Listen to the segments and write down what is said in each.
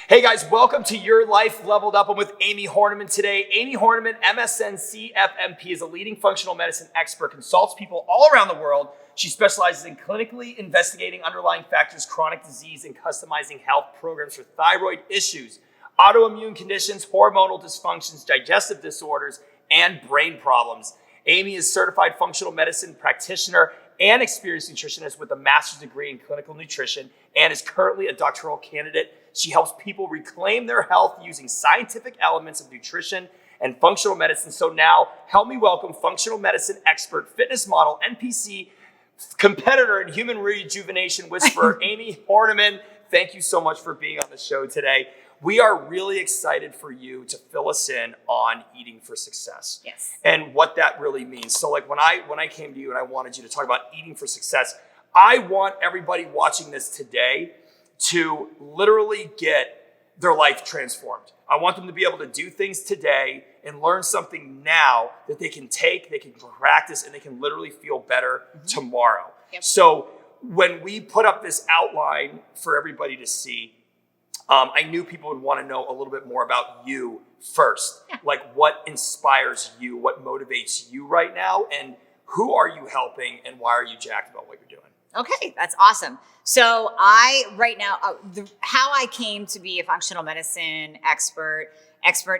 Hey guys, welcome to Your Life Leveled Up. I'm with Amie Hornaman today. Amie Hornaman, MSN CFMP, is a leading functional medicine expert, consults people all around the world. She specializes in clinically investigating underlying factors, chronic disease, and customizing health programs for thyroid issues, autoimmune conditions, hormonal dysfunctions, digestive disorders, and brain problems. Amie is certified functional medicine practitioner and experienced nutritionist with a master's degree in clinical nutrition and is currently a doctoral candidate. She helps people reclaim their health using scientific elements of nutrition and functional medicine. So now, help me welcome functional medicine expert, fitness model, NPC, competitor, and human rejuvenation whisperer, Amie Hornaman. Thank you so much for being on the show today. We are really excited for you to fill us in on eating for success. Yes. And what that really means. So like when I came to you and I wanted you to talk about eating for success, I want everybody watching this today to literally get their life transformed. I want them to be able to do things today and learn something now that they can take, they can practice, and they can literally feel better tomorrow. Yep. So when we put up this outline for everybody to see, I knew people would want to know a little bit more about you first. Yeah. Like what inspires you, what motivates you right now, and who are you helping, and why are you jacked about what you're doing? Okay, that's awesome. So how I came to be a functional medicine expert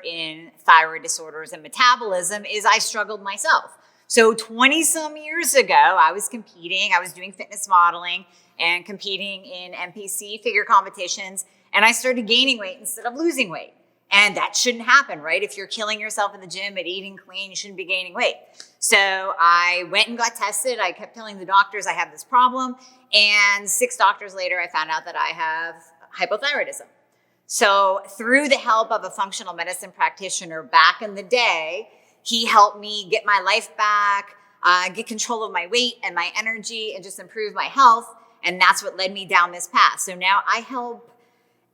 in thyroid disorders and metabolism is I struggled myself. So 20 some years ago, I was doing fitness modeling and competing in NPC figure competitions, and I started gaining weight instead of losing weight. And that shouldn't happen, right? If you're killing yourself in the gym at eating clean, you shouldn't be gaining weight. So I went and got tested. I kept telling the doctors I have this problem. And 6 doctors later, I found out that I have hypothyroidism. So through the help of a functional medicine practitioner back in the day, he helped me get my life back, get control of my weight and my energy, and just improve my health. And that's what led me down this path. So now I help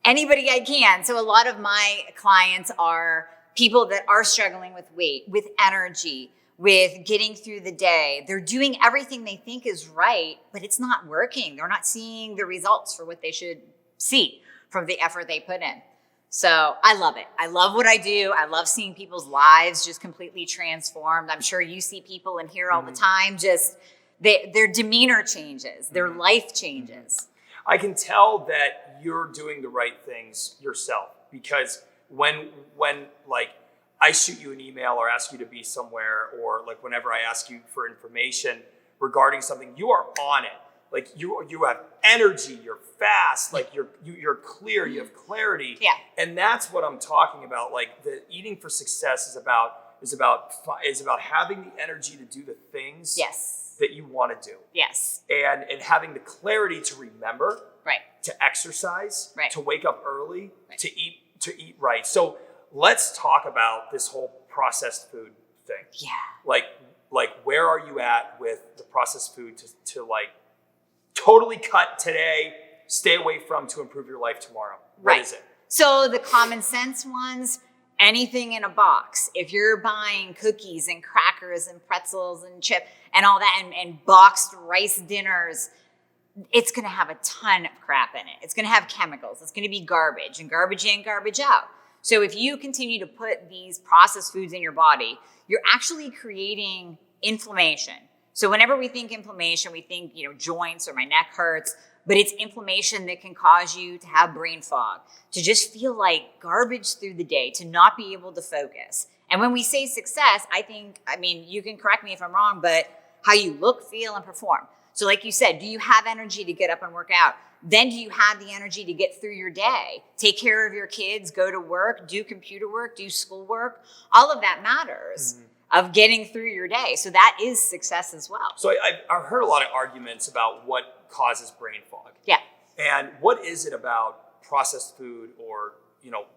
anybody I can. So a lot of my clients are people that are struggling with weight, with energy, with getting through the day. They're doing everything they think is right, but it's not working. They're not seeing the results for what they should see from the effort they put in. So I love it. I love what I do. I love seeing people's lives just completely transformed. I'm sure you see people in here all the time, just their demeanor changes, their life changes. I can tell that you're doing the right things yourself, because when like I shoot you an email or ask you to be somewhere, or like whenever I ask you for information regarding something, you are on it. Like you have energy, you're fast, like you're clear, you have clarity. Yeah. And that's what I'm talking about. Like the eating for success is about having the energy to do the things that you want to do. Yes. And having the clarity to remember, right, to exercise, right, to wake up early, right, to eat right. So let's talk about this whole processed food thing. Yeah. Like where are you at with the processed food to like totally cut today, stay away from to improve your life tomorrow? What is it? So the common sense ones, anything in a box. If you're buying cookies and crackers and pretzels and chip and all that and boxed rice dinners, it's going to have a ton of crap in it. It's going to have chemicals. It's going to be garbage, and garbage in, garbage out. So if you continue to put these processed foods in your body, you're actually creating inflammation. So whenever we think inflammation, we think, joints or my neck hurts, but it's inflammation that can cause you to have brain fog, to just feel like garbage through the day, to not be able to focus. And when we say success, you can correct me if I'm wrong, but how you look, feel, and perform. So like you said, do you have energy to get up and work out? Then do you have the energy to get through your day, take care of your kids, go to work, do computer work, do school work? All of that matters of getting through your day. So that is success as well. So I've heard a lot of arguments about what causes brain fog. Yeah. And what is it about processed food or,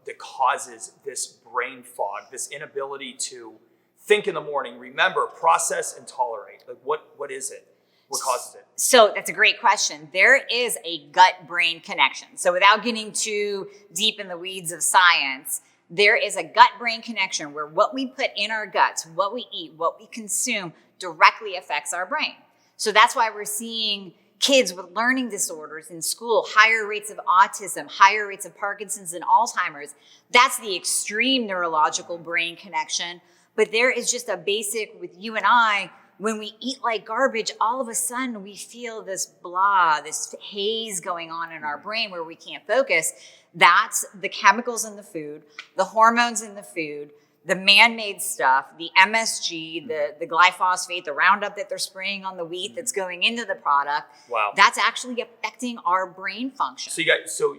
that causes this brain fog, this inability to think in the morning, remember, process, and tolerate? Like what is it? What causes it? So that's a great question. There is a gut-brain connection. So without getting too deep in the weeds of science, there is a gut-brain connection where what we put in our guts, what we eat, what we consume directly affects our brain. So that's why we're seeing kids with learning disorders in school, higher rates of autism, higher rates of Parkinson's and Alzheimer's. That's the extreme neurological brain connection. But there is just a basic with you and I, when we eat like garbage, all of a sudden we feel this blah, this haze going on in our brain where we can't focus. That's the chemicals in the food, the hormones in the food, the man-made stuff, the MSG, the glyphosate, the Roundup that they're spraying on the wheat that's going into the product. Wow. That's actually affecting our brain function. So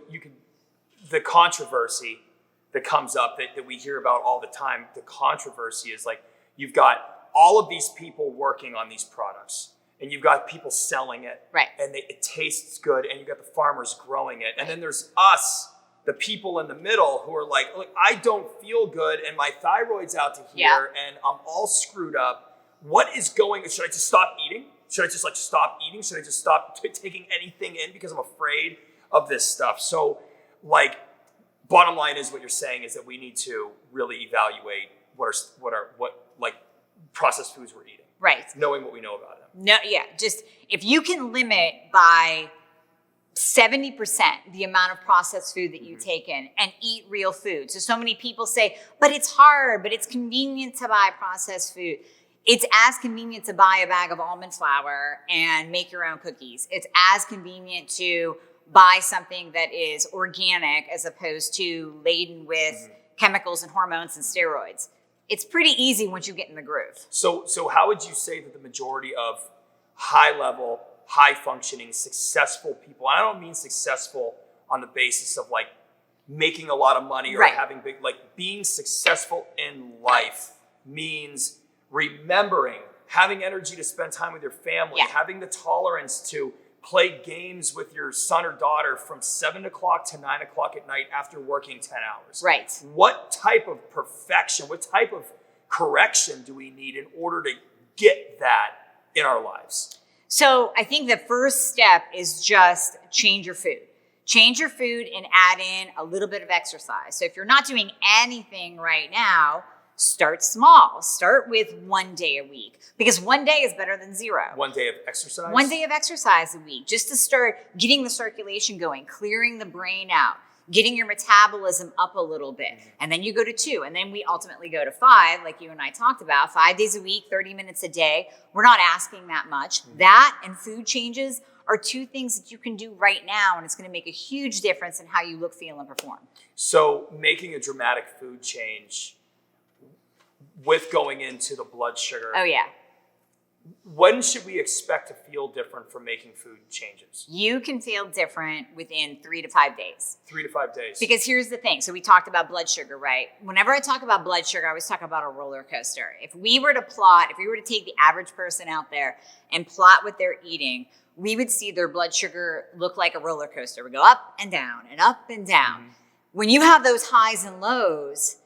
the controversy that comes up that we hear about all the time, the controversy is like, you've got all of these people working on these products, and you've got people selling it, right? And it tastes good, and you've got the farmers growing it, and then there's us, the people in the middle, who are like, look, I don't feel good, and my thyroid's out to here, and I'm all screwed up. What is going? Should I just stop eating? Should I just stop eating? Should I just stop taking anything in because I'm afraid of this stuff? So, like, bottom line is what you're saying is that we need to really evaluate what processed foods we're eating. Right. Knowing what we know about them. No, yeah. Just if you can limit by 70% the amount of processed food that you take in and eat real food. So many people say, but it's hard, but it's convenient to buy processed food. It's as convenient to buy a bag of almond flour and make your own cookies. It's as convenient to buy something that is organic as opposed to laden with chemicals and hormones and steroids. It's pretty easy once you get in the groove. So how would you say that the majority of high-level, high-functioning, successful people, and I don't mean successful on the basis of like making a lot of money or having big, like being successful in life means remembering, having energy to spend time with your family, having the tolerance to play games with your son or daughter from 7 o'clock to 9 o'clock at night after working 10 hours. Right. What type of perfection, what type of correction do we need in order to get that in our lives? So I think the first step is just change your food. Change your food and add in a little bit of exercise. So if you're not doing anything right now, start small. Start with 1 day a week because 1 day is better than 0. 1 day of exercise? 1 day of exercise a week just to start getting the circulation going, clearing the brain out, getting your metabolism up a little bit. And then you go to 2, and then we ultimately go to 5, like you and I talked about, 5 days a week, 30 minutes a day. We're not asking that much. That and food changes are 2 things that you can do right now, and it's going to make a huge difference in how you look, feel, and perform. So making a dramatic food change with going into the blood sugar. Oh, yeah. When should we expect to feel different from making food changes? You can feel different within 3 to 5 days. 3 to 5 days. Because here's the thing. So we talked about blood sugar, right? Whenever I talk about blood sugar, I always talk about a roller coaster. If we were to take the average person out there and plot what they're eating, we would see their blood sugar look like a roller coaster. We go up and down and up and down. When you have those highs and lows,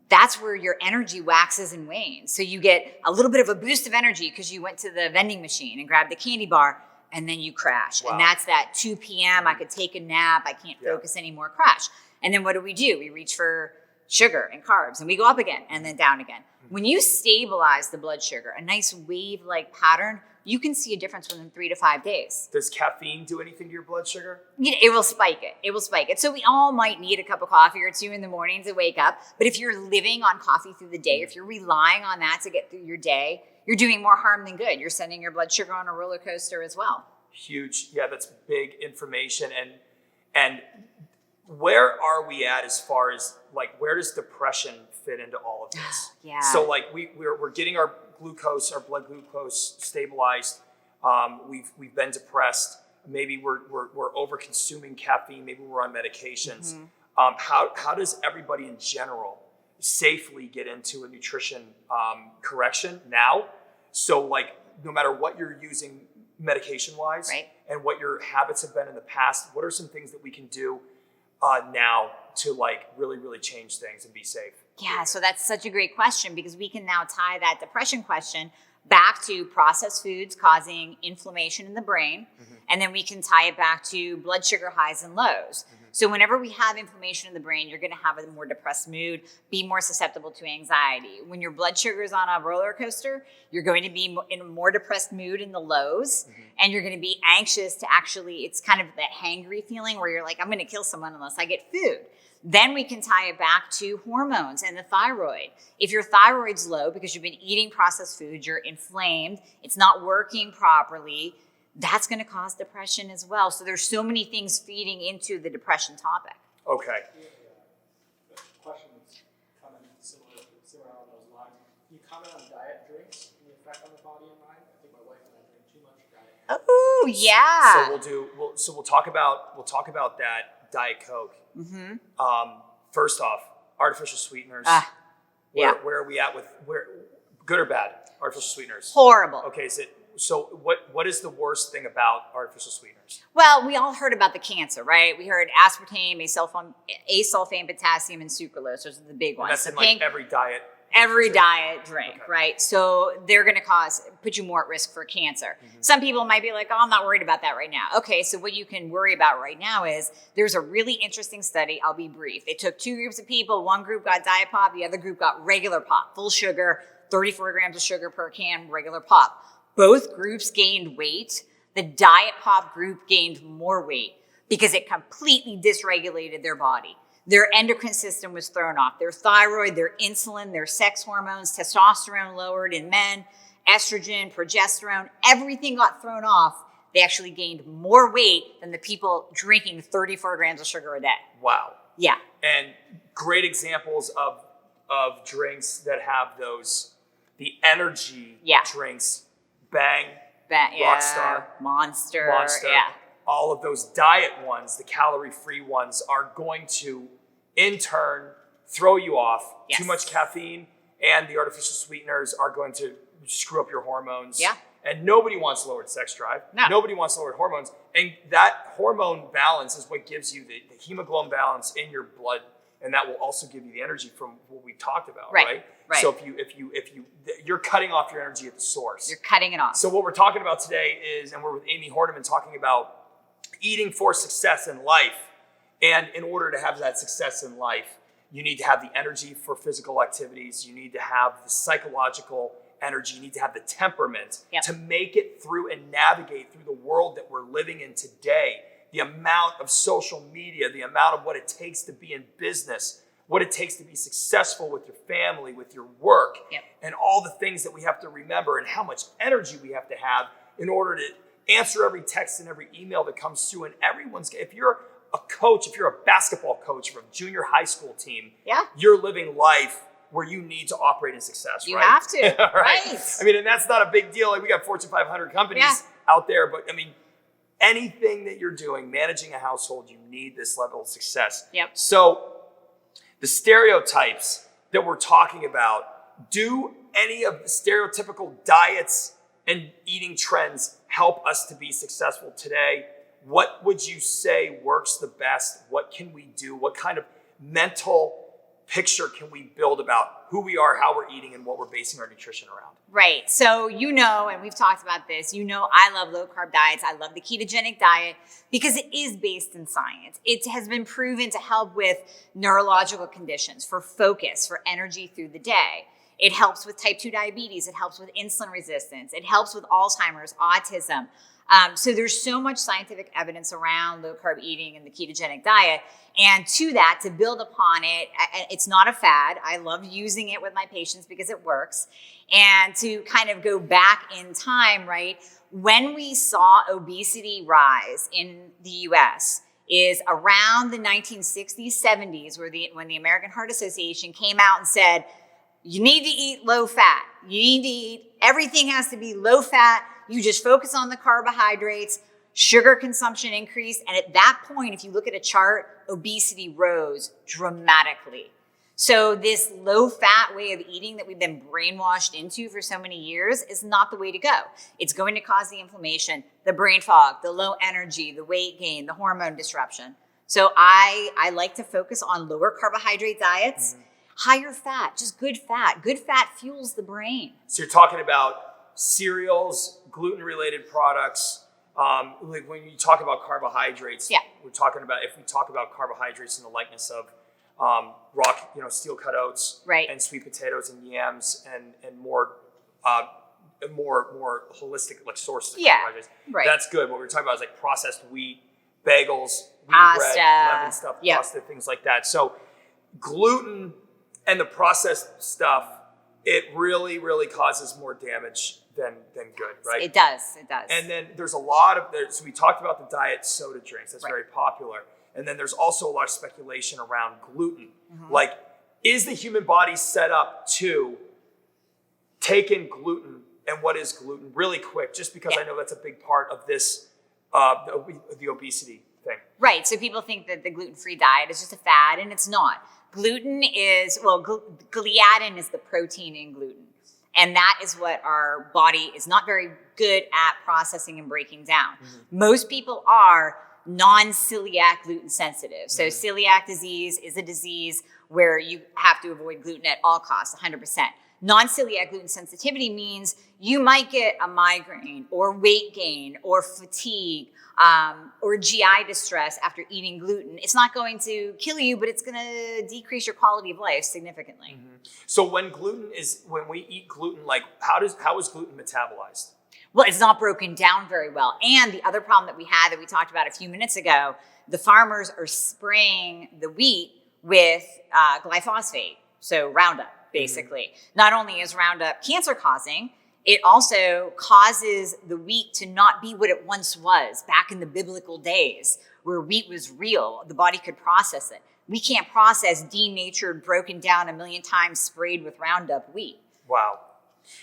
that's where your energy waxes and wanes. So you get a little bit of a boost of energy because you went to the vending machine and grabbed the candy bar, and then you crash. Wow. And that's that 2 p.m., I could take a nap, I can't focus anymore crash. And then what do? We reach for sugar and carbs, and we go up again and then down again. When you stabilize the blood sugar, a nice wave-like pattern, you can see a difference within 3 to 5 days. Does caffeine do anything to your blood sugar? It will spike it. It will spike it. So we all might need a cup of coffee or 2 in the morning to wake up. But if you're living on coffee through the day, if you're relying on that to get through your day, you're doing more harm than good. You're sending your blood sugar on a roller coaster as well. Huge. Yeah, that's big information. And where are we at as far as, like, where does depression fit into all of this? Yeah. So, like, we're getting our glucose, our blood glucose stabilized. We've been depressed. Maybe we're over consuming caffeine. Maybe we're on medications. How does everybody in general safely get into a nutrition correction now? So, like, no matter what you're using medication wise, and what your habits have been in the past, what are some things that we can do now to, like, really, really change things and be safe? Yeah, so that's such a great question because we can now tie that depression question back to processed foods causing inflammation in the brain. And then we can tie it back to blood sugar highs and lows. So whenever we have inflammation in the brain, you're going to have a more depressed mood, be more susceptible to anxiety. When your blood sugar is on a roller coaster, you're going to be in a more depressed mood in the lows, and you're going to be anxious to actually, it's kind of that hangry feeling where you're like, I'm going to kill someone unless I get food. Then we can tie it back to hormones and the thyroid. If your thyroid's low because you've been eating processed foods, you're inflamed, it's not working properly, that's going to cause depression as well. So there's so many things feeding into the depression topic. Okay. The question that's coming similar along those lines. Can you comment on diet drinks and the effect on the body and mind? I think my wife and I drink too much diet. Oh, yeah. So we'll talk about that Diet Coke. First off, artificial sweeteners. Where are we at with good or bad artificial sweeteners? Horrible. Okay, so what is the worst thing about artificial sweeteners? Well, we all heard about the cancer, right? We heard aspartame, asulfame, potassium, and sucralose. Those are the big ones. And that's in like every diet. Every diet drink, right? So they're going to put you more at risk for cancer. Some people might be like, oh, I'm not worried about that right now. Okay, so what you can worry about right now is there's a really interesting study. I'll be brief. They took two groups of people. One group got diet pop. The other group got regular pop, full sugar, 34 grams of sugar per can, regular pop. Both groups gained weight. The diet pop group gained more weight because it completely dysregulated their body. Their endocrine system was thrown off. Their thyroid, their insulin, their sex hormones, testosterone lowered in men, estrogen, progesterone, everything got thrown off. They actually gained more weight than the people drinking 34 grams of sugar a day. Wow. Yeah. And great examples of drinks that have the energy drinks, Bang, Rockstar, Monster, all of those diet ones, the calorie-free ones, are going to, in turn, throw you off. Yes. Too much caffeine and the artificial sweeteners are going to screw up your hormones. Yeah. And nobody wants lowered sex drive. No. Nobody wants lowered hormones. And that hormone balance is what gives you the hemoglobin balance in your blood. And that will also give you the energy from what we talked about, right? So if you're cutting off your energy at the source. You're cutting it off. So what we're talking about today is, and we're with Amie Hornaman talking about eating for success in life. And in order to have that success in life, you need to have the energy for physical activities. You need to have the psychological energy. You need to have the temperament to make it through and navigate through the world that we're living in today. The amount of social media, the amount of what it takes to be in business, what it takes to be successful with your family, with your work, and all the things that we have to remember and how much energy we have to have in order to answer every text and every email that comes through. And if you're a coach, if you're a basketball coach for a junior high school team, you're living life where you need to operate in success, you right? have to, right? I mean, and that's not a big deal. Like, we got Fortune 500 companies out there, but I mean, anything that you're doing, managing a household, you need this level of success. So the stereotypes that we're talking about, do any of the stereotypical diets and eating trends help us to be successful today? What would you say works the best? What can we do? What kind of mental picture can we build about who we are, how we're eating, and what we're basing our nutrition around? Right. So, and we've talked about this, I love low carb diets. I love the ketogenic diet because it is based in science. It has been proven to help with neurological conditions, for focus, for energy through the day. It helps with type 2 diabetes. It helps with insulin resistance. It helps with Alzheimer's, autism. So there's so much scientific evidence around low carb eating and the ketogenic diet. And to that, to build upon it, it's not a fad. I love using it with my patients because it works. And to kind of go back in time, right? When we saw obesity rise in the US is around the 1960s, 70s, when the American Heart Association came out and said, you need to eat low fat. You need to eat, everything has to be low fat. You just focus on the carbohydrates, sugar consumption increased. And at that point, if you look at a chart, obesity rose dramatically. So this low fat way of eating that we've been brainwashed into for so many years is not the way to go. It's going to cause the inflammation, the brain fog, the low energy, the weight gain, the hormone disruption. So I like to focus on lower carbohydrate diets, higher fat, just good fat. Good fat fuels the brain. So you're talking about cereals, gluten-related products. Like when you talk about carbohydrates, if we talk about carbohydrates in the likeness of steel cut oats, and sweet potatoes and yams and more holistic like sources of carbohydrates. That's good. What we're talking about is like processed wheat, bagels, wheat bread, leaven stuff, pasta, things like that. So gluten and the processed stuff, it really, really causes more damage than good, right? It does. And then there's a lot of, so we talked about the diet soda drinks. That's very popular. And then there's also a lot of speculation around gluten. Like, is the human body set up to take in gluten? And what is gluten? Really quick, just because I know that's a big part of this, the obesity thing. Right. So people think that the gluten-free diet is just a fad, and it's not. Gluten is, gliadin is the protein in gluten. And that is what our body is not very good at processing and breaking down. Most people are non-celiac gluten sensitive. So celiac disease is a disease where you have to avoid gluten at all costs, 100%. Non-celiac gluten sensitivity means you might get a migraine or weight gain or fatigue or GI distress after eating gluten. It's not going to kill you, but it's going to decrease your quality of life significantly. So when we eat gluten, like how is gluten metabolized? Well, it's not broken down very well. And the other problem that we had that we talked about a few minutes ago, the farmers are spraying the wheat with glyphosate, so Roundup, basically. Not only is Roundup cancer causing, it also causes the wheat to not be what it once was back in the biblical days where wheat was real. The body could process it. We can't process denatured, broken down 1,000,000 times sprayed with Roundup wheat. Wow.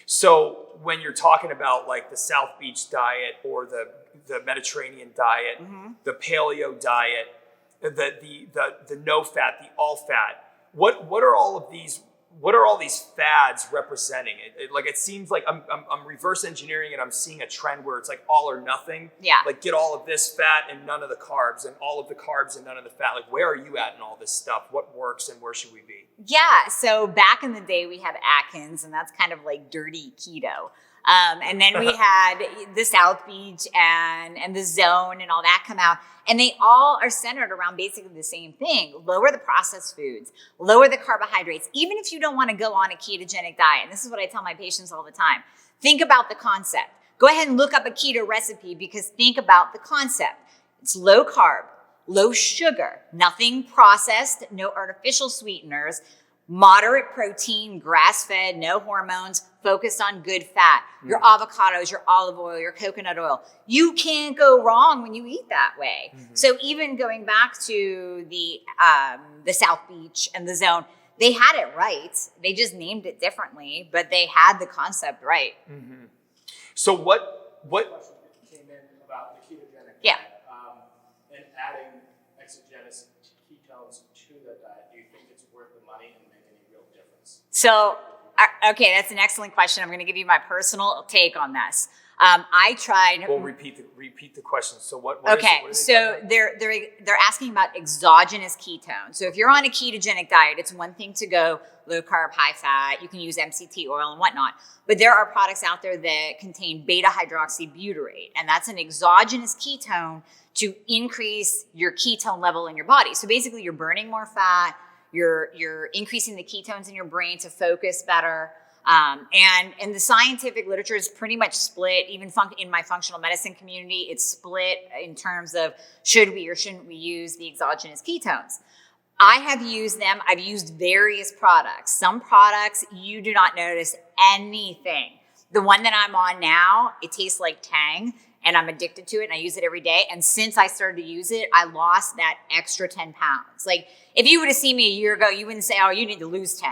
So when you're talking about like the South Beach diet or the Mediterranean diet, the paleo diet, the no fat, the all fat, what are all of these? What are all these fads representing? It seems like I'm reverse engineering and I'm seeing a trend where it's like all or nothing. Yeah. Like get all of this fat and none of the carbs, and all of the carbs and none of the fat. Like where are you at in all this stuff? What works and where should we be? Yeah. So back in the day we had Atkins, and that's kind of like dirty keto. And then we had the South Beach and the Zone and all that come out. And they all are centered around basically the same thing. Lower the processed foods, lower the carbohydrates, even if you don't want to go on a ketogenic diet. And this is what I tell my patients all the time. Think about the concept. Go ahead and look up a keto recipe because think about the concept. It's low carb, low sugar, nothing processed, no artificial sweeteners, moderate protein, grass-fed, no hormones, focused on good fat. Your avocados, your olive oil, your coconut oil. You can't go wrong when you eat that way. So even going back to the South Beach and the Zone, they had it right. They just named it differently, but they had the concept right. So what Question came in about the ketogenic diet, and adding exogenous ketones to the diet. Do you think it's worth the money and make any real difference? So, okay, that's an excellent question. I'm going to give you my personal take on this. I tried. We'll repeat the question. So what okay, so they're asking about exogenous ketones. So if you're on a ketogenic diet, it's one thing to go low carb, high fat. You can use MCT oil and whatnot. But there are products out there that contain beta hydroxybutyrate, and that's an exogenous ketone to increase your ketone level in your body. So basically, you're burning more fat. You're increasing the ketones in your brain to focus better. And the scientific literature is pretty much split. Even in my functional medicine community, it's split in terms of should we or shouldn't we use the exogenous ketones. I have used them. I've used various products. Some products you do not notice anything. The one that I'm on now, it tastes like Tang, and I'm addicted to it, and I use it every day. And since I started to use it, I lost that extra 10 pounds. Like, if you would have seen me a year ago, you wouldn't say, oh, you need to lose 10.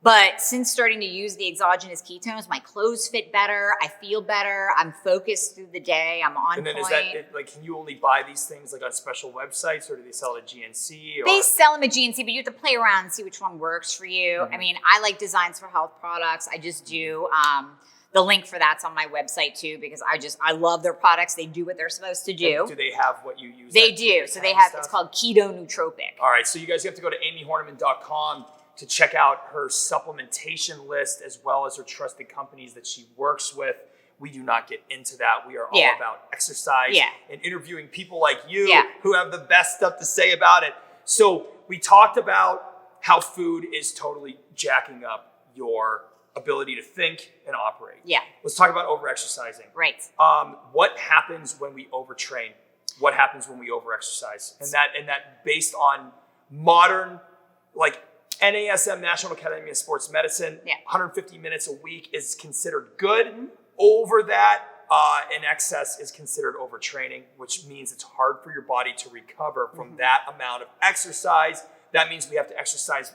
But since starting to use the exogenous ketones, my clothes fit better. I feel better. I'm focused through the day. I'm on point. And then is that, like, can you only buy these things like on special websites, or do they sell at GNC? Or? They sell them at GNC, but you have to play around and see which one works for you. I mean, I like Designs for Health products. I just do. The link for that's on my website too, because I love their products. They do what they're supposed to do. And do they have what you use? They do. So they have, stuff? It's called Keto Nootropic. All right. So you guys have to go to AmieHornaman.com to check out her supplementation list, as well as her trusted companies that she works with. We do not get into that. We are all Yeah. about exercise Yeah. and interviewing people like you Yeah. who have the best stuff to say about it. So we talked about how food is totally jacking up your ability to think and operate. Yeah. Let's talk about over-exercising. Right. What happens when we overtrain? What happens when we overexercise? And that based on modern, like NASM, National Academy of Sports Medicine, 150 minutes a week is considered good. Mm-hmm. Over that, in excess is considered overtraining, which means it's hard for your body to recover from that amount of exercise. That means we have to exercise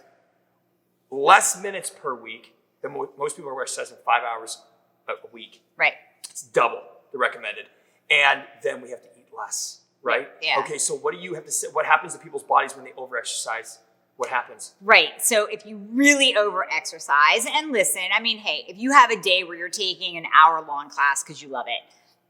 less minutes per week than most people are exercising 5 hours a week. Right. It's double the recommended. And then we have to eat less, right? Yeah. Okay, so what do you have to say? What happens to people's bodies when they overexercise? What happens? Right. So if you really over-exercise, and listen, I mean, hey, if you have a day where you're taking an hour-long class because you love it,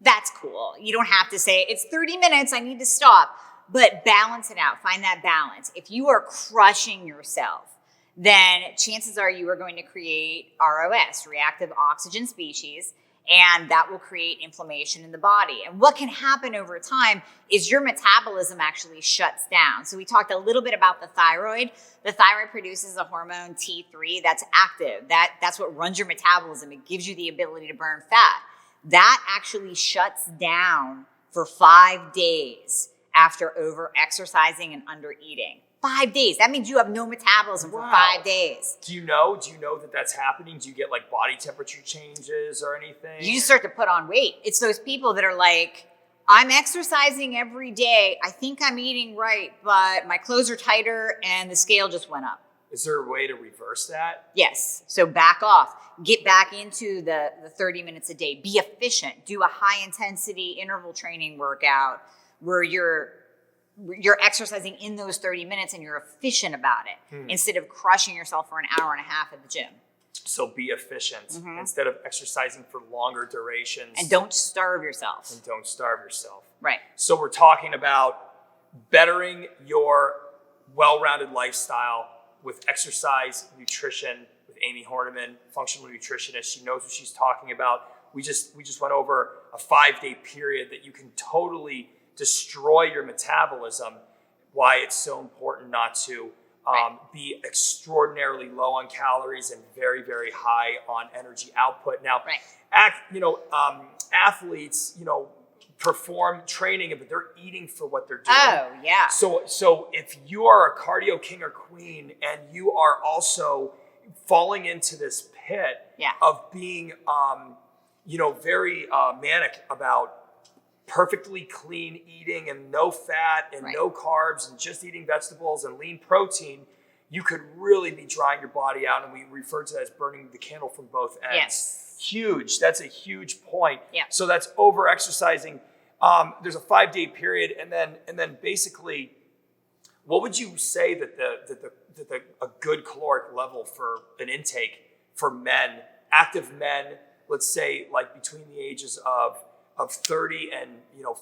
that's cool. You don't have to say, it's 30 minutes, I need to stop. But balance it out. Find that balance. If you are crushing yourself, then chances are you are going to create ROS, reactive oxygen species, and that will create inflammation in the body. And what can happen over time is your metabolism actually shuts down. So we talked a little bit about the thyroid. The thyroid produces a hormone T3 that's active. That's what runs your metabolism. It gives you the ability to burn fat. That actually shuts down for 5 days after over-exercising and under-eating. 5 days. That means you have no metabolism for 5 days. Do you know that that's happening? Do you get like body temperature changes or anything? You just start to put on weight. It's those people that are like, I'm exercising every day. I think I'm eating right, but my clothes are tighter and the scale just went up. Is there a way to reverse that? Yes. So back off. Get back into the 30 minutes a day. Be efficient. Do a high intensity interval training workout where you're exercising in those 30 minutes and you're efficient about it instead of crushing yourself for an hour and a half at the gym. So be efficient instead of exercising for longer durations. And don't starve yourself. And don't starve yourself. Right. So we're talking about bettering your well-rounded lifestyle with exercise, nutrition, with Amie Hornaman, functional nutritionist. She knows what she's talking about. We just went over a 5-day period that you can totally destroy your metabolism. Why it's so important not to be extraordinarily low on calories and very, very high on energy output. Now, athletes, perform training, but they're eating for what they're doing. Oh, yeah. So if you are a cardio king or queen and you are also falling into this pit of being, very manic about perfectly clean eating and no fat and no carbs and just eating vegetables and lean protein, you could really be drying your body out. And we refer to that as burning the candle from both ends. Yes. Huge. That's a huge point. Yeah. So that's over exercising. There's a 5-day period. And then basically, what would you say that a good caloric level for an intake for men, active men, let's say like between the ages of 30 and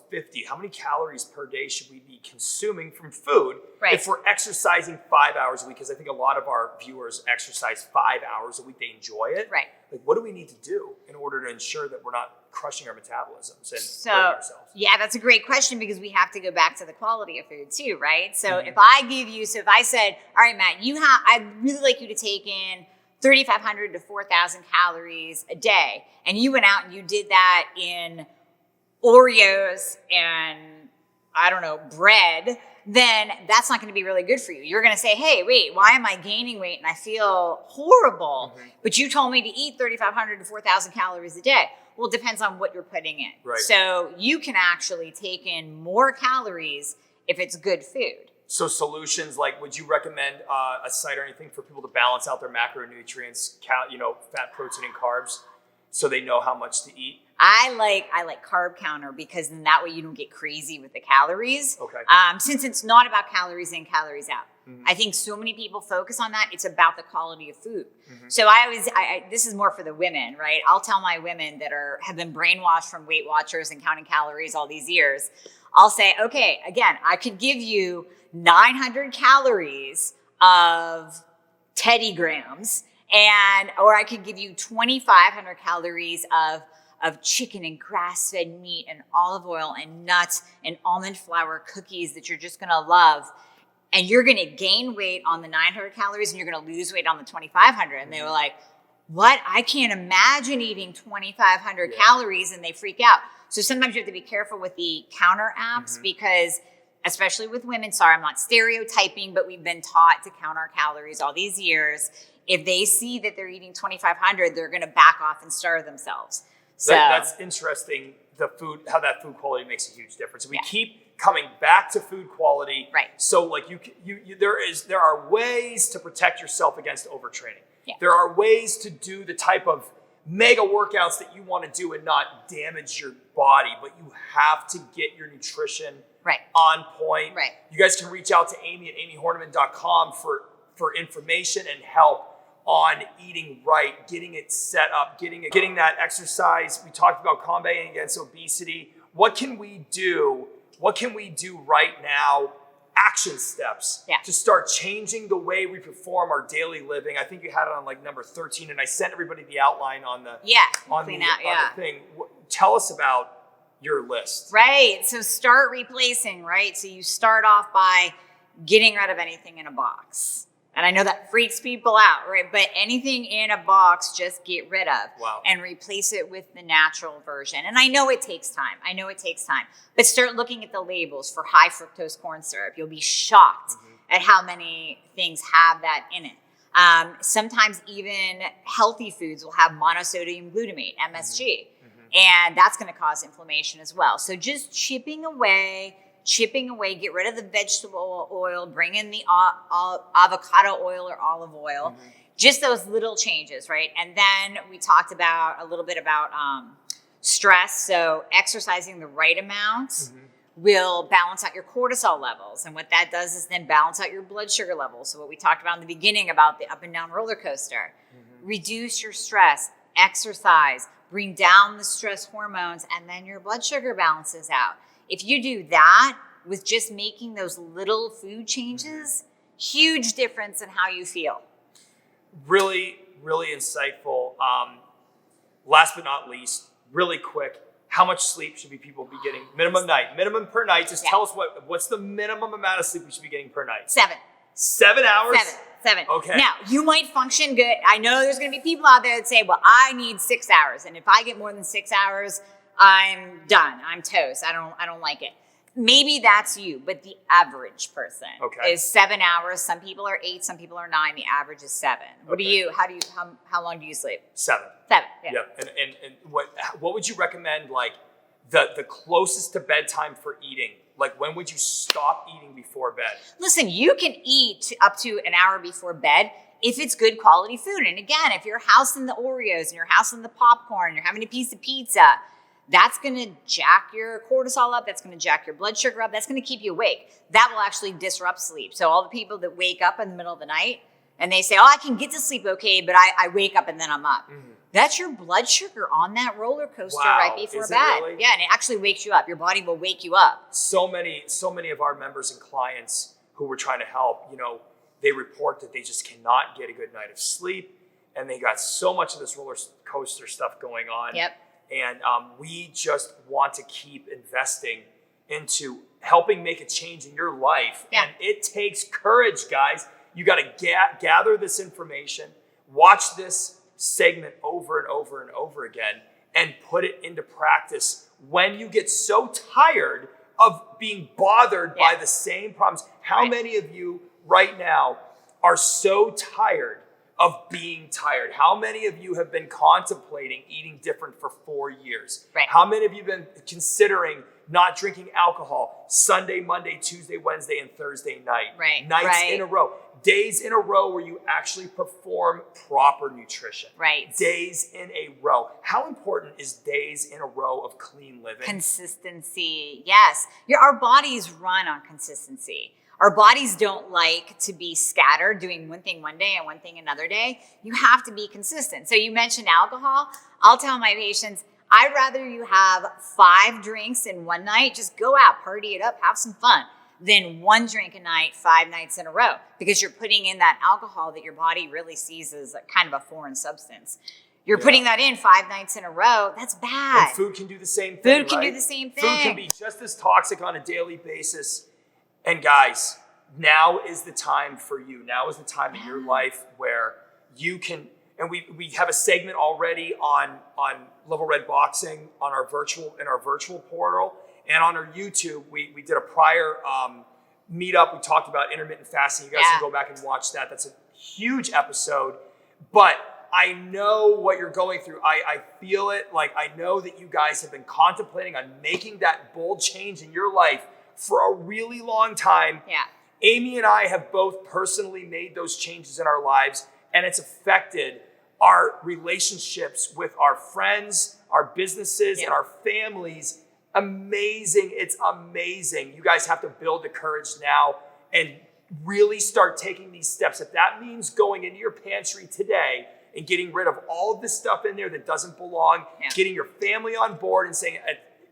50, how many calories per day should we be consuming from food if we're exercising 5 hours a week? Because I think a lot of our viewers exercise 5 hours a week. They enjoy it. Right. Like, what do we need to do in order to ensure that we're not crushing our metabolisms and hurting ourselves? Yeah, that's a great question because we have to go back to the quality of food too, right? So if I said, all right, Matt, I'd really like you to take in 3,500 to 4,000 calories a day, and you went out and you did that in Oreos and, I don't know, bread, then that's not going to be really good for you. You're going to say, hey, wait, why am I gaining weight and I feel horrible? But you told me to eat 3,500 to 4,000 calories a day. Well, it depends on what you're putting in. Right. So you can actually take in more calories if it's good food. So solutions, like, would you recommend a site or anything for people to balance out their macronutrients, fat, protein, and carbs, so they know how much to eat? I like Carb Counter because then that way you don't get crazy with the calories. Okay. Since it's not about calories in, calories out. I think so many people focus on that. It's about the quality of food. So this is more for the women, right? I'll tell my women that have been brainwashed from Weight Watchers and counting calories all these years. I'll say, okay, again, I could give you 900 calories of Teddy Grams, or I could give you 2,500 calories of of chicken and grass-fed meat and olive oil and nuts and almond flour cookies that you're just gonna love. And you're gonna gain weight on the 900 calories and you're gonna lose weight on the 2,500. And they were like, what? I can't imagine eating 2,500 calories, and they freak out. So sometimes you have to be careful with the counter apps because, especially with women, sorry, I'm not stereotyping, but we've been taught to count our calories all these years. If they see that they're eating 2,500, they're gonna back off and starve themselves. So that's interesting. The food, how that food quality makes a huge difference. And we keep coming back to food quality. Right. So like there are ways to protect yourself against overtraining. Yeah. There are ways to do the type of mega workouts that you want to do and not damage your body, but you have to get your nutrition on point. Right. You guys can reach out to Amie at amiehornaman.com for information and help on eating right, getting it set up, getting that exercise. We talked about combating against obesity. What can we do? What can we do right now? Action steps to start changing the way we perform our daily living. I think you had it on like number 13, and I sent everybody the outline on the the thing. Tell us about your list. Right. So start replacing, right? So you start off by getting rid of anything in a box. And I know that freaks people out, right? But anything in a box, just get rid of and replace it with the natural version. And I know it takes time. But start looking at the labels for high fructose corn syrup. You'll be shocked at how many things have that in it. Sometimes even healthy foods will have monosodium glutamate, MSG. And that's going to cause inflammation as well. So just chipping away, get rid of the vegetable oil, bring in the avocado oil or olive oil, just those little changes, right? And then we talked about a little bit about stress. So exercising the right amount will balance out your cortisol levels. And what that does is then balance out your blood sugar levels. So what we talked about in the beginning about the up and down roller coaster. Reduce your stress, exercise, bring down the stress hormones, and then your blood sugar balances out. If you do that with just making those little food changes, huge difference in how you feel. Really, really insightful. Last but not least, really quick, how much sleep should people be getting? Minimum per night. Just tell us what's the minimum amount of sleep we should be getting per night? 7. 7 hours? 7. Okay. Now, you might function good. I know there's going to be people out there that say, well, I need 6 hours. And if I get more than 6 hours, I'm done. I'm toast. I don't like it. Maybe that's you, but the average person is 7 hours. Some people are 8, some people are 9. The average is 7. What do you? How long do you sleep? 7. 7. Yeah. Yep. And what would you recommend? Like the closest to bedtime for eating. Like when would you stop eating before bed? Listen, you can eat up to an hour before bed if it's good quality food. And again, if you're housing the Oreos and you're housing the popcorn, and you're having a piece of pizza, that's going to jack your cortisol up. That's going to jack your blood sugar up. That's going to keep you awake. That will actually disrupt sleep. So all the people that wake up in the middle of the night and they say, oh, I can get to sleep okay, but I wake up and then I'm up. That's your blood sugar on that roller coaster right before bed. Really? Yeah, and it actually wakes you up. Your body will wake you up. So many of our members and clients who we're trying to help, they report that they just cannot get a good night of sleep, and they got so much of this roller coaster stuff going on. Yep. And we just want to keep investing into helping make a change in your life. Yeah. And it takes courage, guys. You got to gather this information, watch this segment over and over and over again, and put it into practice. When you get so tired of being bothered by the same problems, how many of you right now are so tired of being tired? How many of you have been contemplating eating different for 4 years? Right. How many of you have been considering not drinking alcohol Sunday, Monday, Tuesday, Wednesday, and Thursday night? Right. Nights in a row. Days in a row where you actually perform proper nutrition. Right. Days in a row. How important is days in a row of clean living? Consistency. Yes. Our bodies run on consistency. Our bodies don't like to be scattered, doing one thing one day and one thing another day. You have to be consistent. So you mentioned alcohol. I'll tell my patients, I'd rather you have 5 drinks in one night, just go out, party it up, have some fun, than 1 drink a night, 5 nights in a row, because you're putting in that alcohol that your body really sees as a kind of a foreign substance. You're putting that in 5 nights in a row. That's bad. And food can do the same thing. Food can do right? the same Food thing. can be just as toxic on a daily basis. And guys, now is the time for you. Now is the time in your life where you can, and we have a segment already on Level Red Boxing on our virtual portal, and on our YouTube. We did a prior meetup. We talked about intermittent fasting. You guys can go back and watch that. That's a huge episode. But I know what you're going through. I feel it. Like, I know that you guys have been contemplating on making that bold change in your life for a really long time. Yeah. Amie and I have both personally made those changes in our lives, and it's affected our relationships with our friends, our businesses, and our families. Amazing. It's amazing. You guys have to build the courage now and really start taking these steps. If that means going into your pantry today and getting rid of all of this stuff in there that doesn't belong, getting your family on board and saying,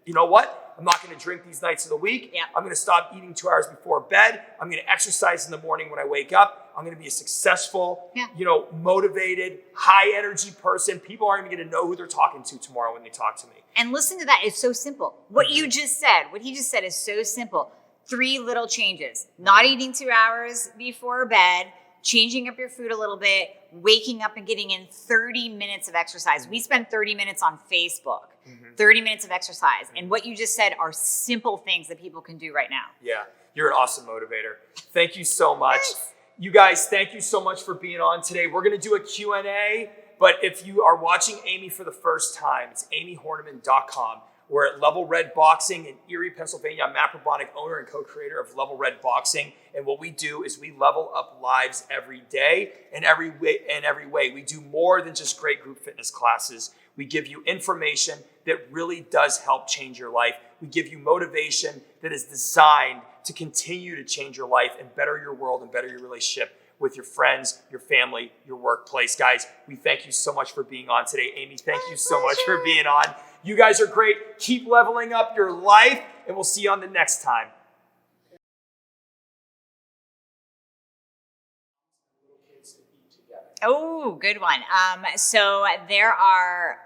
you know what? I'm not going to drink these nights of the week. I'm going to stop eating 2 hours before bed. I'm going to exercise in the morning when I wake up. I'm going to be a successful, motivated, high energy person. People aren't even going to know who they're talking to tomorrow when they talk to me. And listen to that. It's so simple. What he just said is so simple. 3 little changes. Not eating 2 hours before bed, changing up your food a little bit, waking up and getting in 30 minutes of exercise. We spend 30 minutes on Facebook, 30 minutes of exercise. And what you just said are simple things that people can do right now. Yeah, you're an awesome motivator. Thank you so much. You guys, thank you so much for being on today. We're going to do a Q&A, but if you are watching Amie for the first time, it's amiehornaman.com. We're at Level Red Boxing in Erie, Pennsylvania. I'm Matt Probonic, owner and co-creator of Level Red Boxing. And what we do is we level up lives every day and every way. We do more than just great group fitness classes. We give you information that really does help change your life. We give you motivation that is designed to continue to change your life and better your world and better your relationship with your friends, your family, your workplace. Guys, we thank you so much for being on today. Amie, thank you so much for being on. You guys are great. Keep leveling up your life, and we'll see you on the next time. Oh, good one. So there are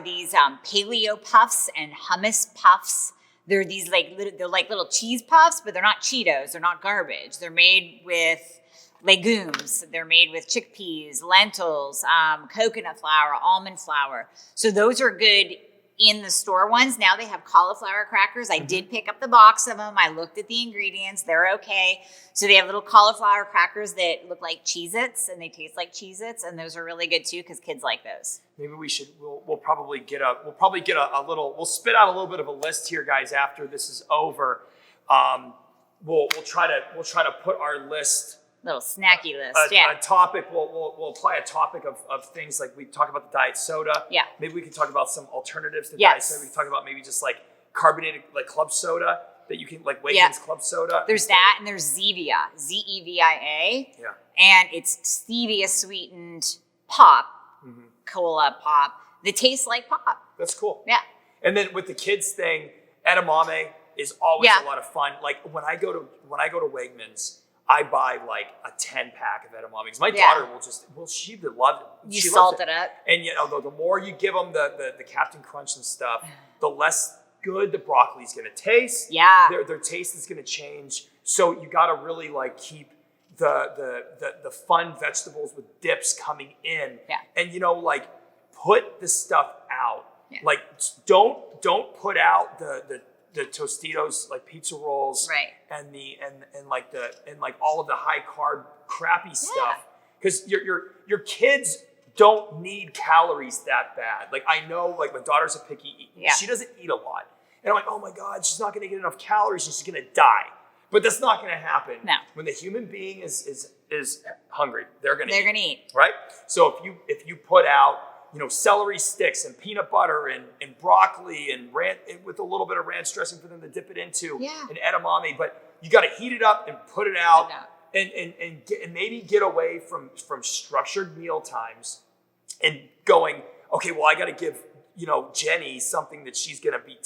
these paleo puffs and hummus puffs. They're these like little cheese puffs, but they're not Cheetos. They're not garbage. They're made with legumes. They're made with chickpeas, lentils, coconut flour, almond flour. So those are good in the store ones. Now they have cauliflower crackers. I did pick up the box of them. I looked at the ingredients. They're okay. So they have little cauliflower crackers that look like Cheez-Its and they taste like Cheez-Its, and those are really good too because kids like those. Maybe we should. We'll probably get a little. We'll spit out a little bit of a list here, guys. After this is over, we'll try to put our list. Little snacky list, a topic. We'll apply a topic of things like we talk about the diet soda. Yeah. Maybe we can talk about some alternatives to diet soda. We can talk about maybe just like carbonated like club soda that you can like Wegmans club soda. There's that, and there's Zevia, Zevia. Yeah. And it's stevia sweetened pop, cola pop that tastes like pop. That's cool. Yeah. And then with the kids thing, edamame is always a lot of fun. Like when I go to Wegmans, I buy like a 10-pack of edamame. My daughter she would love it. You salt it up. And the more you give them the Captain Crunch and stuff, the less good the broccoli's going to taste. Yeah. Their taste is going to change. So you got to really like keep the fun vegetables with dips coming in. Yeah. And like put the stuff out. Yeah. Like don't put out the Tostitos like pizza rolls, right? And like all of the high carb crappy stuff, because your kids don't need calories that bad. Like I know, like my daughter's a picky eater. Yeah. She doesn't eat a lot, and I'm like, oh my god, she's not going to get enough calories. She's going to die. But that's not going to happen. No. When the human being is hungry, they're going to eat, right? So if you put out celery sticks and peanut butter and broccoli and with a little bit of ranch dressing for them to dip it into and edamame, but you got to heat it up and put it out and maybe get away from structured meal times and going, okay, well, I got to give Jenny something that she's going to be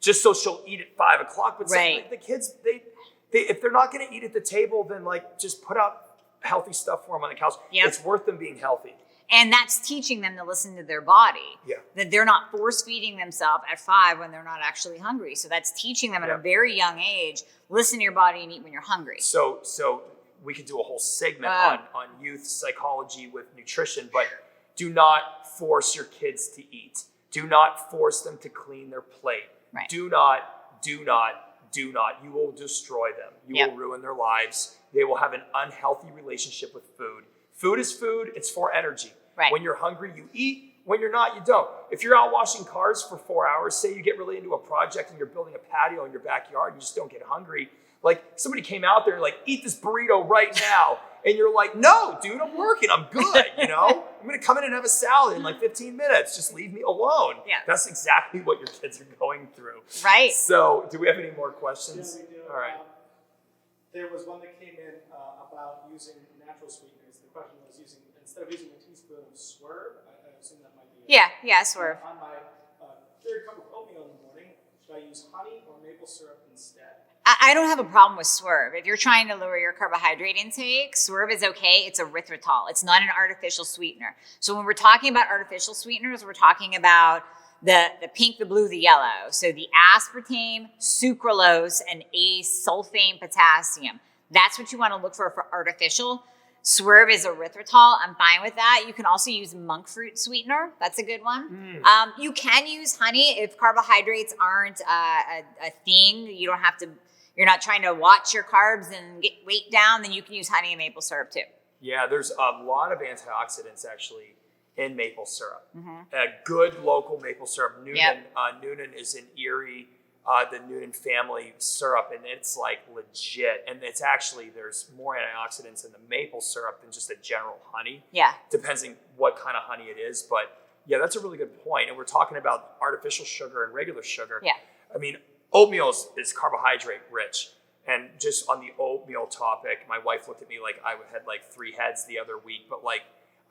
just so she'll eat at 5 o'clock. But the kids, they if they're not going to eat at the table, then like just put out healthy stuff for them on the couch. Yep. It's worth them being healthy. And that's teaching them to listen to their body. Yeah. That they're not force feeding themselves at 5 when they're not actually hungry. So that's teaching them at a very young age, listen to your body and eat when you're hungry. So we could do a whole segment on youth psychology with nutrition, but do not force your kids to eat. Do not force them to clean their plate. Right. Do not. You will destroy them. You will ruin their lives. They will have an unhealthy relationship with food. Food is food. It's for energy. Right. When you're hungry, you eat. When you're not, you don't. If you're out washing cars for 4 hours, say you get really into a project and you're building a patio in your backyard, you just don't get hungry. Like somebody came out there and like, eat this burrito right now. And you're like, no, dude, I'm working. I'm good. You know, I'm going to come in and have a salad in like 15 minutes. Just leave me alone. Yeah. That's exactly what your kids are going through. Right. So do we have any more questions? Yeah, we do. All right. There was one that came in about using natural sweeteners. The question was instead of using a teaspoon of Swerve, I assume that might be Swerve. On my third cup of oatmeal in the morning, should I use honey or maple syrup instead? I don't have a problem with Swerve. If you're trying to lower your carbohydrate intake, Swerve is okay. It's erythritol. It's not an artificial sweetener. So when we're talking about artificial sweeteners, we're talking about the pink, the blue, the yellow. So the aspartame, sucralose, and asulfame potassium. That's what you want to look for artificial. Swerve is erythritol. I'm fine with that. You can also use monk fruit sweetener. That's a good one. You can use honey if carbohydrates aren't a thing. You don't have to. You're not trying to watch your carbs and get weight down. Then you can use honey and maple syrup too. Yeah, there's a lot of antioxidants actually in maple syrup. A good local maple syrup. Noonan is in Erie. The Noonan family syrup, and it's like legit. And it's actually, there's more antioxidants in the maple syrup than just a general honey. Yeah. Depends on what kind of honey it is. But yeah, that's a really good point. And we're talking about artificial sugar and regular sugar. Yeah. I mean, oatmeal is carbohydrate rich. And just on the oatmeal topic, my wife looked at me like I had like 3 heads the other week, but like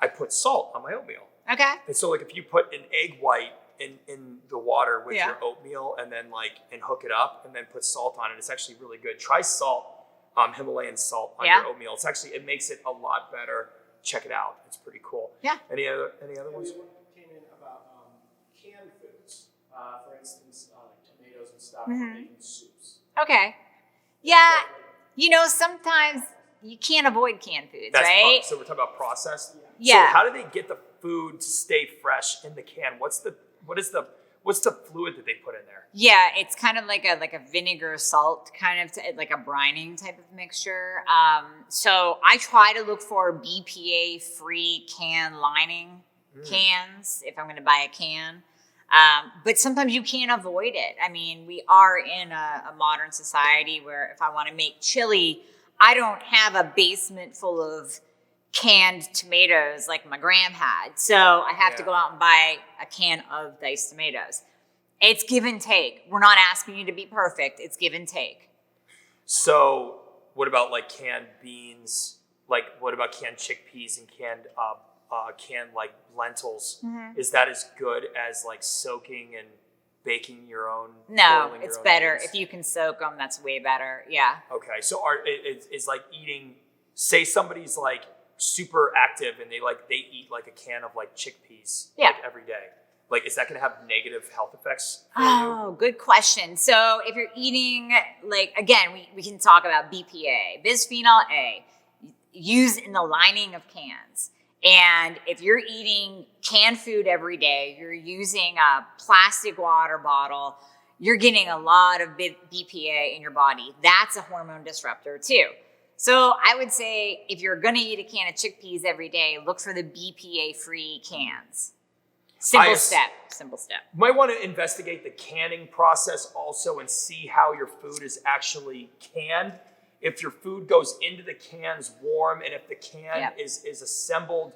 I put salt on my oatmeal. Okay. And so like if you put an egg white in the water with your oatmeal and then and hook it up and then put salt on it. It's actually really good. Try salt, Himalayan salt on your oatmeal. It's actually, it makes it a lot better. Check it out. It's pretty cool. Yeah. Any other ones? One came in about canned foods. For instance, like tomatoes and stuff, making soups. Okay. Yeah. You know, sometimes you can't avoid canned foods, right? So we're talking about processed? Yeah. So how do they get the food to stay fresh in the can? What's the fluid that they put in there? Yeah, it's kind of like a vinegar salt kind of like a brining type of mixture. So I try to look for BPA free can lining cans if I'm going to buy a can. But sometimes you can't avoid it. I mean, we are in a modern society where if I want to make chili, I don't have a basement full of canned tomatoes like my gram had. So I have to go out and buy a can of diced tomatoes. It's give and take. We're not asking you to be perfect. It's give and take. So what about like canned beans? Like what about canned chickpeas and canned like lentils? Is that as good as like soaking and baking your own? No, it's better. Beans? If you can soak them, that's way better. Yeah. Okay. So it's like eating, say somebody's like super active and they eat like a can of like chickpeas like every day. Like, is that going to have negative health effects for you? Oh, good question. So if you're eating, like, again, we can talk about BPA, bisphenol A, used in the lining of cans. And if you're eating canned food every day, you're using a plastic water bottle, you're getting a lot of BPA in your body. That's a hormone disruptor too. So I would say if you're going to eat a can of chickpeas every day, look for the BPA-free cans. Simple step. Might want to investigate the canning process also and see how your food is actually canned. If your food goes into the cans warm and if the can is assembled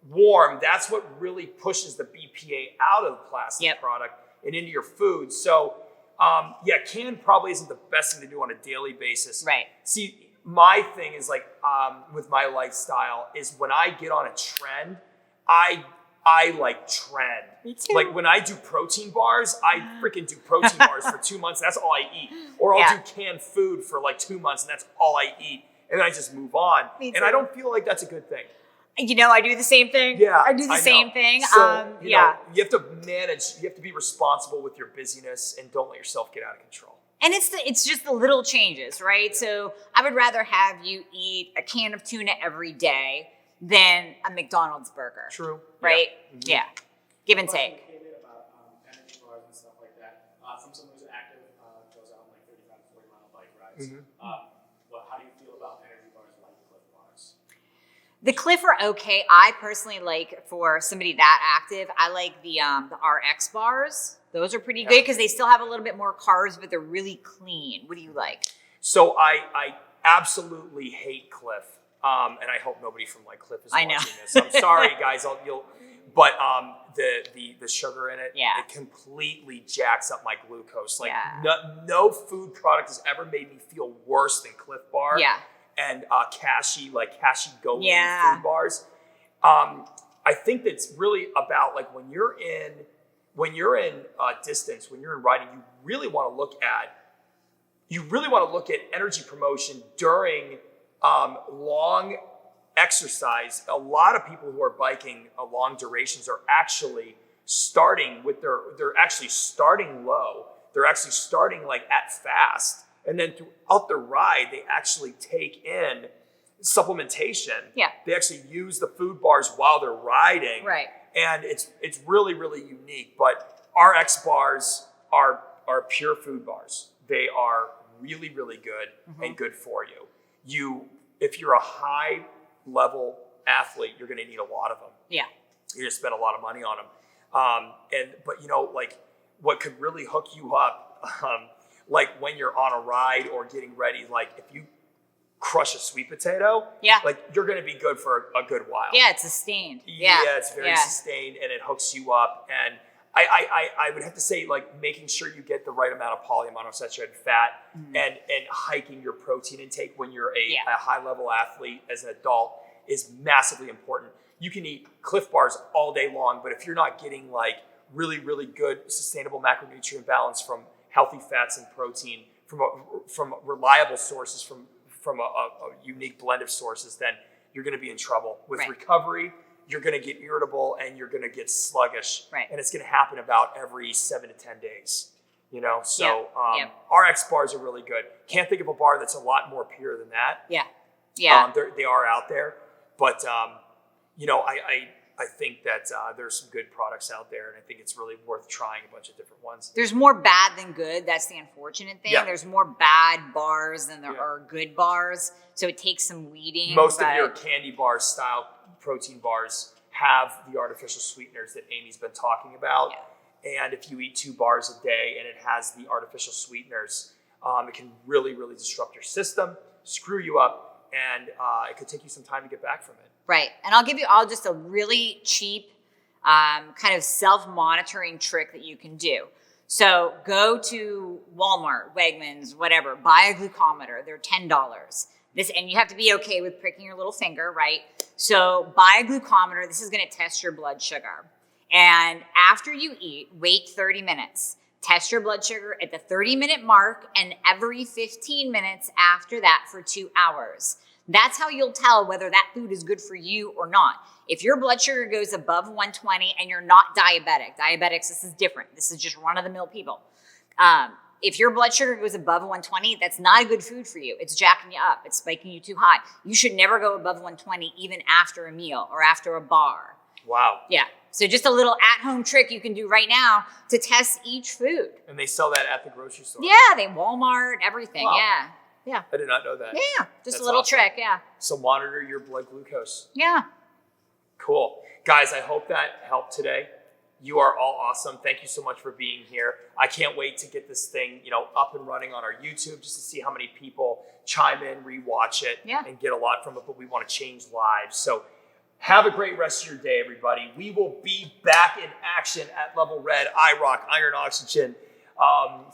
warm, that's what really pushes the BPA out of the plastic product and into your food. So canned probably isn't the best thing to do on a daily basis. Right. See, my thing is like with my lifestyle is when I get on a trend, I like trend. Me too. Like when I do protein bars, I freaking do protein bars for 2 months. That's all I eat. Or I'll do canned food for like 2 months and that's all I eat. And then I just move on. And I don't feel like that's a good thing. I do the same thing. Yeah, I do the same thing. So, you yeah. know, you have to manage, you have to be responsible with your busyness and don't let yourself get out of control. And it's just the little changes, right? So I would rather have you eat a can of tuna every day than a McDonald's burger. True. Right? Yeah. Yeah. Give and take. Came in about energy bars and stuff like that. From someone who's active, goes out on like 35 to 40 mile bike rides. How do you feel about energy bars like Cliff bars? The Cliff are okay. I personally like, for somebody that active, I like the RX bars. Those are pretty good because they still have a little bit more carbs, but they're really clean. What do you like? So I absolutely hate Cliff. And I hope nobody from like Cliff is watching this. I'm sorry, guys. But the sugar in it, it completely jacks up my glucose. Like no food product has ever made me feel worse than Cliff Bar. Yeah. And Kashi Go food bars. I think that's really about like when you're in distance, when you're in riding, you really want to look at energy promotion during long exercise. A lot of people who are biking long durations are actually starting with they're actually starting low. They're actually starting like at fast. And then throughout the ride, they actually take in supplementation. Yeah. They actually use the food bars while they're riding. Right. And it's really, really unique. But RX bars are pure food bars. They are really, really good and good for you. If you're a high level athlete, you're going to need a lot of them. Yeah. You're going to spend a lot of money on them. But like what could really hook you up, like when you're on a ride or getting ready, like if you crush a sweet potato, like you're going to be good for a good while. Yeah, it's sustained. Yeah, it's very sustained and it hooks you up. And I would have to say, like, making sure you get the right amount of polyunsaturated fat and hiking your protein intake when you're a high level athlete as an adult is massively important. You can eat Cliff bars all day long, but if you're not getting like really, really good sustainable macronutrient balance from healthy fats and protein from reliable sources, from a unique blend of sources, then you're going to be in trouble with recovery. You're going to get irritable and you're going to get sluggish. Right. And it's going to happen about every 7 to 10 days. So RX bars are really good. Can't think of a bar that's a lot more pure than that. Yeah. Yeah. They are out there. But, I think that there's some good products out there, and I think it's really worth trying a bunch of different ones. There's more bad than good. That's the unfortunate thing. Yeah. There's more bad bars than there are good bars. So it takes some weeding. Most of your candy bar style protein bars have the artificial sweeteners that Amie's been talking about. Yeah. And if you eat 2 bars a day and it has the artificial sweeteners, it can really, really disrupt your system, screw you up, and it could take you some time to get back from it. Right. And I'll give you all just a really cheap kind of self-monitoring trick that you can do. So go to Walmart, Wegmans, whatever, buy a glucometer. They're $10. And you have to be okay with pricking your little finger, right? So buy a glucometer. This is going to test your blood sugar. And after you eat, wait 30 minutes. Test your blood sugar at the 30-minute mark and every 15 minutes after that for 2 hours. That's how you'll tell whether that food is good for you or not. If your blood sugar goes above 120 and you're not diabetics, this is different. This is just run-of-the-mill people. If your blood sugar goes above 120, that's not a good food for you. It's jacking you up. It's spiking you too high. You should never go above 120 even after a meal or after a bar. Wow. Yeah. So just a little at-home trick you can do right now to test each food. And they sell that at the grocery store? Yeah, Walmart, everything. Wow. Yeah. Yeah. I did not know that. Yeah, just a little trick, yeah. So monitor your blood glucose. Yeah. Cool. Guys, I hope that helped today. You are all awesome. Thank you so much for being here. I can't wait to get this thing, up and running on our YouTube just to see how many people chime in, rewatch it, and get a lot from it, but we want to change lives. So have a great rest of your day, everybody. We will be back in action at Level Red, iRock, Iron Oxygen,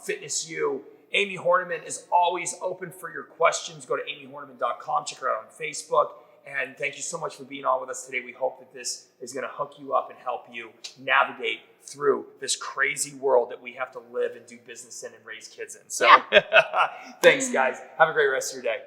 Fitness U. Amie Hornaman is always open for your questions. Go to amiehornaman.com. Check her out on Facebook. And thank you so much for being on with us today. We hope that this is going to hook you up and help you navigate through this crazy world that we have to live and do business in and raise kids in. So thanks, guys. Have a great rest of your day.